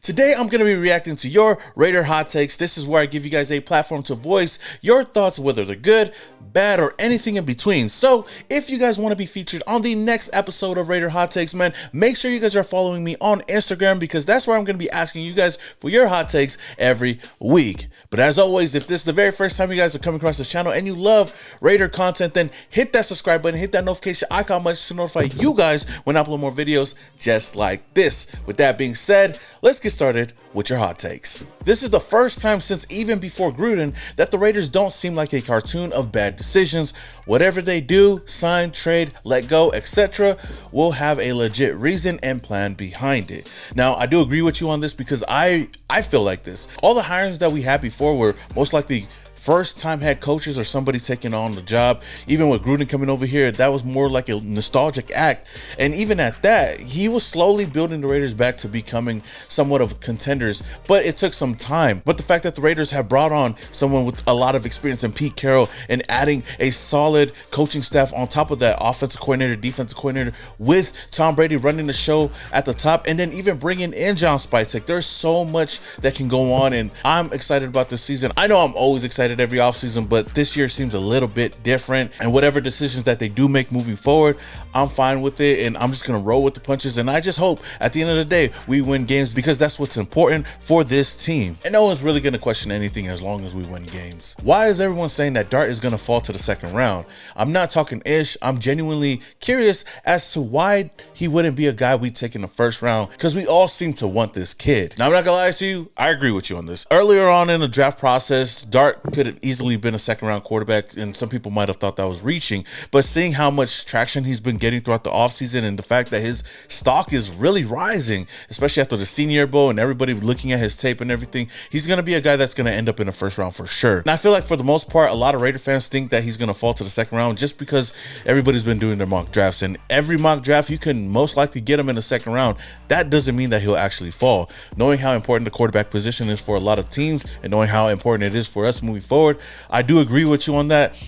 Today, I'm going to be reacting to your Raider hot takes. This is where I give you guys a platform to voice your thoughts, whether they're good, bad, or anything in between. So, if you guys want to be featured on the next episode of Raider Hot Takes, man, make sure you guys are following me on Instagram because that's where I'm going to be asking you guys for your hot takes every week. But as always, if this is the very first time you guys are coming across this channel and you love Raider content, then hit that subscribe button, hit that notification icon button to notify you guys when I upload more videos just like this. With that being said, let's get started with your hot takes. This is the first time since even before Gruden that the Raiders don't seem like a cartoon of bad decisions. Whatever they do, sign, trade, let go, etc., will have a legit reason and plan behind it. Now, I do agree with you on this because I feel like this. All the hirings that we had before were most likely first-time head coaches or somebody taking on the job. Even with Gruden coming over here, that was more like a nostalgic act. And even at that, he was slowly building the Raiders back to becoming somewhat of contenders, but it took some time. But the fact that the Raiders have brought on someone with a lot of experience in Pete Carroll and adding a solid coaching staff on top of that, offensive coordinator, defensive coordinator, with Tom Brady running the show at the top, and then even bringing in John Spytek, there's so much that can go on, and I'm excited about this season. I know I'm always excited every offseason, but this year seems a little bit different, and whatever decisions that they do make moving forward, I'm fine with it, and I'm just gonna roll with the punches. And I just hope at the end of the day we win games because that's what's important for this team, and no one's really gonna question anything as long as we win games. Why is everyone saying that Dart is gonna fall to the second round? I'm not talking ish. I'm genuinely curious as to why he wouldn't be a guy we take in the first round, because we all seem to want this kid. Now, I'm not gonna lie to you, I agree with you on this. Earlier on in the draft process, Dart could have easily been a second round quarterback, and some people might have thought that was reaching, but seeing how much traction he's been getting throughout the offseason and the fact that his stock is really rising, especially after the Senior Bowl and everybody looking at his tape and everything, he's going to be a guy that's going to end up in the first round for sure. And I feel like for the most part, a lot of Raider fans think that he's going to fall to the second round just because everybody's been doing their mock drafts, and every mock draft you can most likely get him in the second round. That doesn't mean that he'll actually fall. Knowing how important the quarterback position is for a lot of teams and knowing how important it is for us moving forward, I do agree with you on that,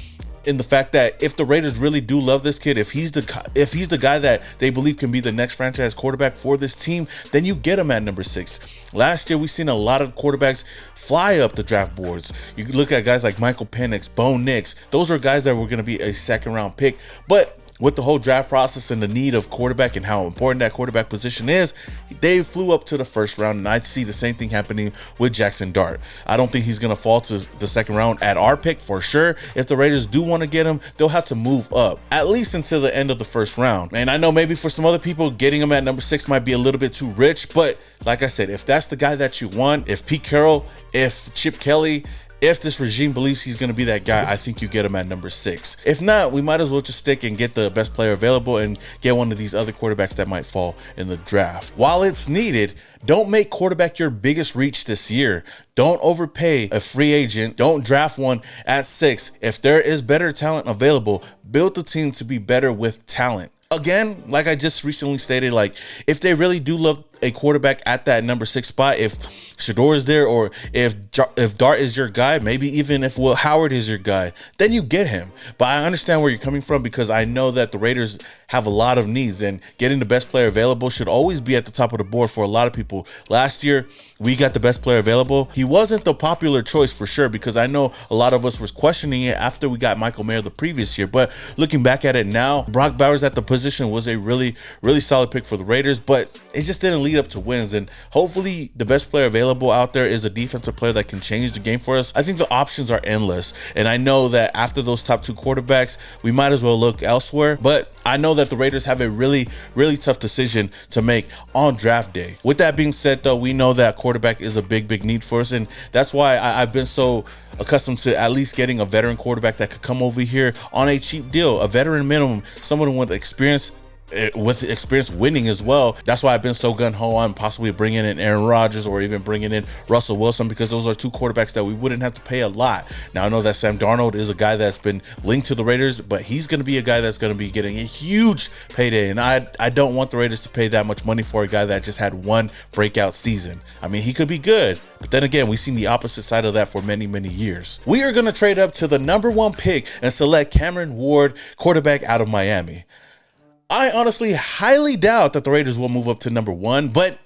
in the fact that if the Raiders really do love this kid, if he's the guy that they believe can be the next franchise quarterback for this team, then you get him at number 6. Last year, we've seen a lot of quarterbacks fly up the draft boards. You look at guys like Michael Penix, Bo Nix. Those are guys that were going to be a second round pick, but with the whole draft process and the need of quarterback and how important that quarterback position is, they flew up to the first round, and I see the same thing happening with Jackson Dart. I don't think he's going to fall to the second round at our pick for sure. If the Raiders do want to get him, they'll have to move up at least until the end of the first round. And I know maybe for some other people, getting him at number 6 might be a little bit too rich, but like I said, if that's the guy that you want, if Pete Carroll, if Chip Kelly, if this regime believes he's going to be that guy, I think you get him at number 6. If not, we might as well just stick and get the best player available and get one of these other quarterbacks that might fall in the draft. While it's needed, don't make quarterback your biggest reach this year. Don't overpay a free agent. Don't draft one at 6. If there is better talent available, build the team to be better with talent. Again, like I just recently stated, like if they really do love a quarterback at that number 6 spot, if Shedeur is there, or if Dart is your guy, maybe even if Will Howard is your guy, then you get him. But I understand where you're coming from because I know that the Raiders have a lot of needs, and getting the best player available should always be at the top of the board for a lot of people. Last year, we got the best player available. He wasn't the popular choice for sure, because I know a lot of us was questioning it after we got Michael Mayer the previous year. But looking back at it now, Brock Bowers at the position was a really, really solid pick for the Raiders, but it just didn't lead up to wins. And hopefully the best player available out there is a defensive player that can change the game for us. I think the options are endless, and I know that after those top 2 quarterbacks, we might as well look elsewhere. But I know that the Raiders have a really, really tough decision to make on draft day. With that being said, though, we know that quarterback is a big, big need for us, and that's why I've been so accustomed to at least getting a veteran quarterback that could come over here on a cheap deal, a veteran minimum, someone with experience winning as well. That's why I've been so gun-ho on possibly bringing in Aaron Rodgers or even bringing in Russell Wilson, because those are 2 quarterbacks that we wouldn't have to pay a lot. Now, I know that Sam Darnold is a guy that's been linked to the Raiders, but he's going to be a guy that's going to be getting a huge payday, and I don't want the Raiders to pay that much money for a guy that just had one breakout season. I mean, he could be good, but then again, we've seen the opposite side of that for many, many years. We are going to trade up to the number 1 pick and select Cameron Ward, quarterback out of Miami. I honestly highly doubt that the Raiders will move up to number 1, but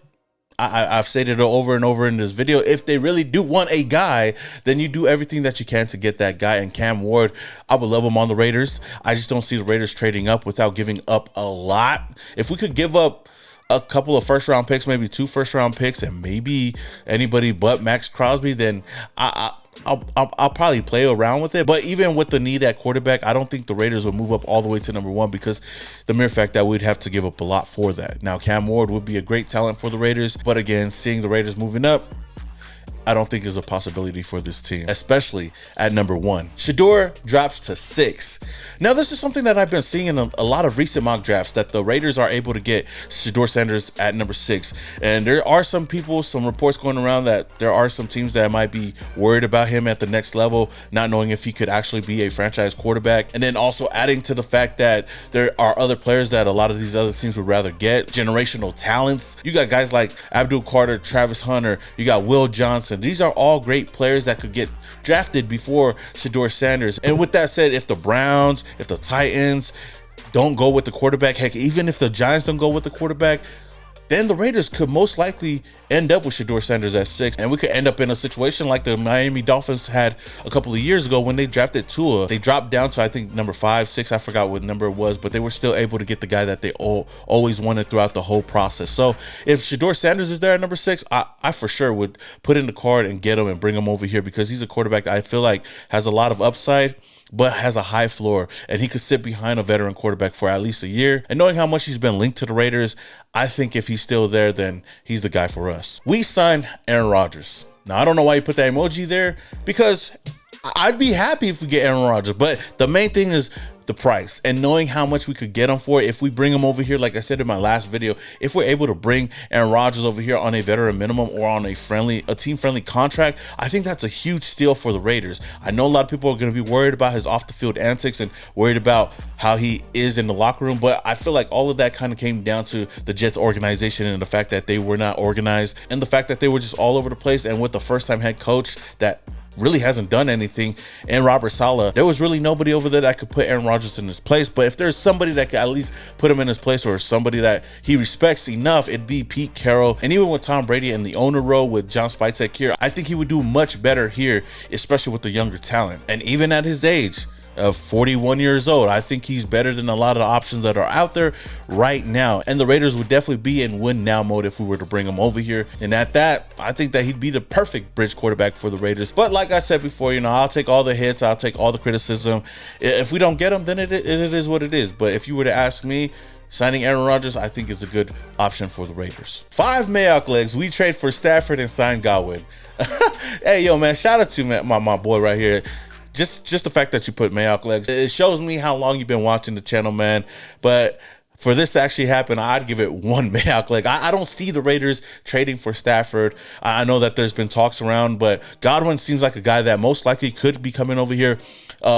I've stated it over and over in this video. If they really do want a guy, then you do everything that you can to get that guy. And Cam Ward, I would love him on the Raiders. I just don't see the Raiders trading up without giving up a lot. If we could give up a couple of first-round picks, maybe 2 first-round picks, and maybe anybody but Max Crosby, then I'll probably play around with it. But even with the need at quarterback, I don't think the Raiders will move up all the way to number 1 because the mere fact that we'd have to give up a lot for that. Now, Cam Ward would be a great talent for the Raiders, but again, seeing the Raiders moving up, I don't think is a possibility for this team, especially at number 1. Shedeur drops to 6. Now, this is something that I've been seeing in a lot of recent mock drafts, that the Raiders are able to get Shedeur Sanders at number 6. And there are some reports going around that there are some teams that might be worried about him at the next level, not knowing if he could actually be a franchise quarterback. And then also adding to the fact that there are other players that a lot of these other teams would rather get, generational talents. You got guys like Abdul Carter, Travis Hunter, you got Will Johnson. These are all great players that could get drafted before Shedeur Sanders. And with that said, if the Browns, if the Titans don't go with the quarterback, heck, even if the Giants don't go with the quarterback, then the Raiders could most likely end up with Shedeur Sanders at 6. And we could end up in a situation like the Miami Dolphins had a couple of years ago when they drafted Tua. They dropped down to, I think, number 5, 6. I forgot what number it was, but they were still able to get the guy that they always wanted throughout the whole process. So if Shedeur Sanders is there at number 6, I for sure would put in the card and get him and bring him over here, because he's a quarterback that I feel like has a lot of upside, but has a high floor, and he could sit behind a veteran quarterback for at least a year. And knowing how much he's been linked to the Raiders, I think if he's still there, then he's the guy for us. We signed Aaron Rodgers. Now, I don't know why you put that emoji there, because I'd be happy if we get Aaron Rodgers, but the main thing is the price and knowing how much we could get him for. If we bring him over here, like I said in my last video, if we're able to bring Aaron Rodgers over here on a veteran minimum or on a team-friendly contract, I think that's a huge steal for the Raiders. I know a lot of people are going to be worried about his off-the-field antics and worried about how he is in the locker room, but I feel like all of that kind of came down to the Jets organization and the fact that they were not organized and the fact that they were just all over the place. And with the first-time head coach that really hasn't done anything, and Robert Saleh, there was really nobody over there that could put Aaron Rodgers in his place. But if there's somebody that could at least put him in his place, or somebody that he respects enough, it'd be Pete Carroll. And even with Tom Brady in the owner role with John Spicek here, I think he would do much better here, especially with the younger talent. And even at his age of 41 years old, I think he's better than a lot of the options that are out there right now. And the Raiders would definitely be in win now mode if we were to bring him over here. And at that, I think that he'd be the perfect bridge quarterback for the Raiders. But like I said before, I'll take all the hits, I'll take all the criticism. If we don't get him, then it is what it is. But if you were to ask me, signing Aaron Rodgers, I think is a good option for the Raiders. 5 Mayock legs. We trade for Stafford and sign Godwin. Hey, yo, man, shout out to my boy right here. Just the fact that you put Mayock legs, it shows me how long you've been watching the channel, man. But for this to actually happen, I'd give it 1 Mayock leg. I don't see the Raiders trading for Stafford. I know that there's been talks around, but Godwin seems like a guy that most likely could be coming over here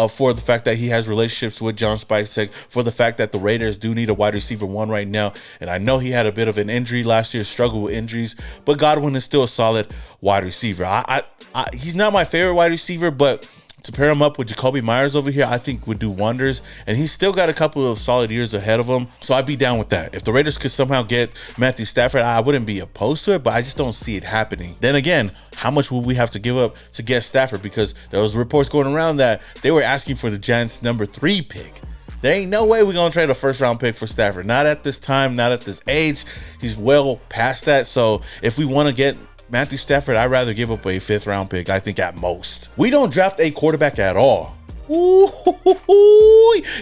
for the fact that he has relationships with John Spicek, for the fact that the Raiders do need a wide receiver 1 right now. And I know he had a bit of an injury last year, struggled with injuries, but Godwin is still a solid wide receiver. He's not my favorite wide receiver, but to pair him up with Jacoby Myers over here, I think would do wonders. And he's still got a couple of solid years ahead of him. So I'd be down with that. If the Raiders could somehow get Matthew Stafford, I wouldn't be opposed to it, but I just don't see it happening. Then again, how much would we have to give up to get Stafford? Because there was reports going around that they were asking for the Giants' number 3 pick. There ain't no way we're going to trade a first-round pick for Stafford. Not at this time, not at this age. He's well past that. So if we want to get Matthew Stafford, I'd rather give up a 5th round pick, I think, at most. We don't draft a quarterback at all. Ooh,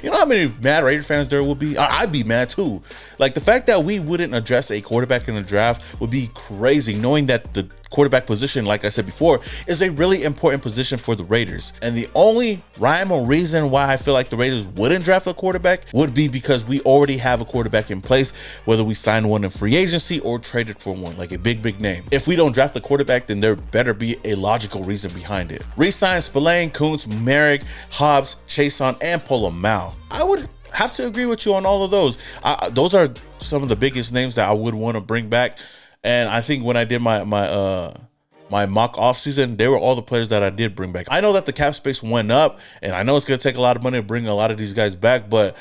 you know how many mad Raider fans there would be? I'd be mad too. Like, the fact that we wouldn't address a quarterback in the draft would be crazy, knowing that the quarterback position, like I said before, is a really important position for the Raiders. And the only rhyme or reason why I feel like the Raiders wouldn't draft a quarterback would be because we already have a quarterback in place, whether we sign one in free agency or traded for one, like a big name. If we don't draft a quarterback, then there better be a logical reason behind it. Resign Spillane, Kuntz, Merrick, Hobbs, Chason, and Polamalu. I would have to agree with you on all of those. Those are some of the biggest names that I would want to bring back. And I think when I did my mock offseason, they were all the players that I did bring back. I know that the cap space went up, and I know it's going to take a lot of money to bring a lot of these guys back, but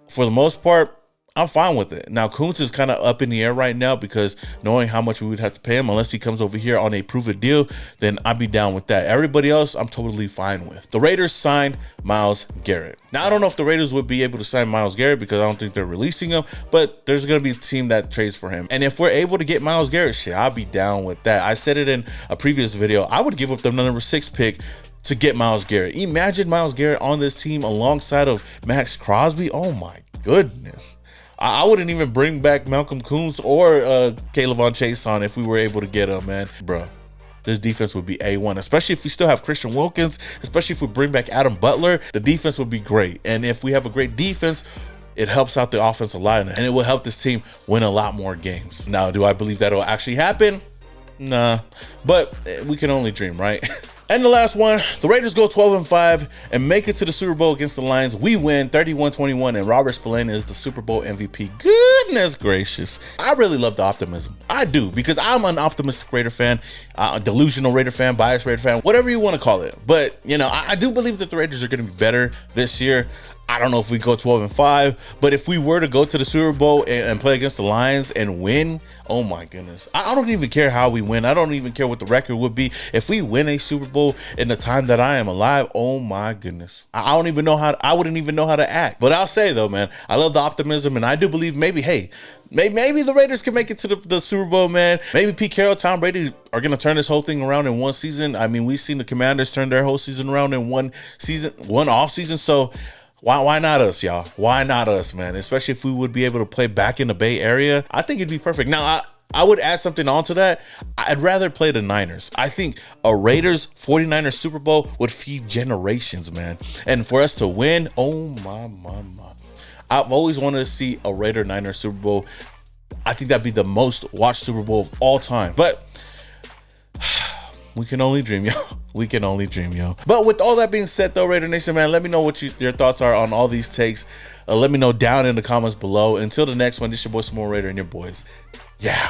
for the most part, I'm fine with it. Now, Kuntz is kind of up in the air right now because knowing how much we would have to pay him, unless he comes over here on a prove-it deal, then I'd be down with that. Everybody else, I'm totally fine with. The Raiders signed Myles Garrett. Now, I don't know if the Raiders would be able to sign Myles Garrett because I don't think they're releasing him, but there's going to be a team that trades for him. And if we're able to get Myles Garrett, shit, I'll be down with that. I said it in a previous video. I would give up the number 6 pick to get Myles Garrett. Imagine Myles Garrett on this team alongside of Max Crosby. Oh my goodness. I wouldn't even bring back Malcolm Kuntz or Caleb Chase on if we were able to get him, man. Bro, this defense would be A1, especially if we still have Christian Wilkins, especially if we bring back Adam Butler. The defense would be great. And if we have a great defense, it helps out the offense a lot, and it will help this team win a lot more games. Now, do I believe that'll actually happen? Nah, but we can only dream, right? And the last one, the Raiders go 12-5 and make it to the Super Bowl against the Lions. We win 31-21, and Robert Spillane is the Super Bowl MVP. Goodness gracious. I really love the optimism. I do, because I'm an optimistic Raider fan, a delusional Raider fan, biased Raider fan, whatever you want to call it. But, you know, I do believe that the Raiders are going to be better this year. I don't know if we go 12-5, but if we were to go to the Super Bowl and play against the Lions and win, oh my goodness. I don't even care how we win. I don't even care what the record would be. If we win a Super Bowl in the time that I am alive, oh my goodness. I wouldn't even know how to act. But I'll say though, man, I love the optimism, and I do believe maybe the Raiders can make it to the Super Bowl, man. Maybe Pete Carroll, Tom Brady are going to turn this whole thing around in one season. I mean, we've seen the Commanders turn their whole season around in one off season. So why not us, y'all? Why not us, man? Especially if we would be able to play back in the Bay Area. I think it'd be perfect. Now, I would add something onto that. I'd rather play the Niners. I think a Raiders 49ers Super Bowl would feed generations, man. And for us to win, oh my. I've always wanted to see a Raider Niners Super Bowl. I think that'd be the most watched Super Bowl of all time. But we can only dream, yo. We can only dream, yo. But with all that being said, though, Raider Nation, man, let me know what your thoughts are on all these takes. Let me know down in the comments below. Until the next one, this is your boy Small Raider and your boys. Yeah.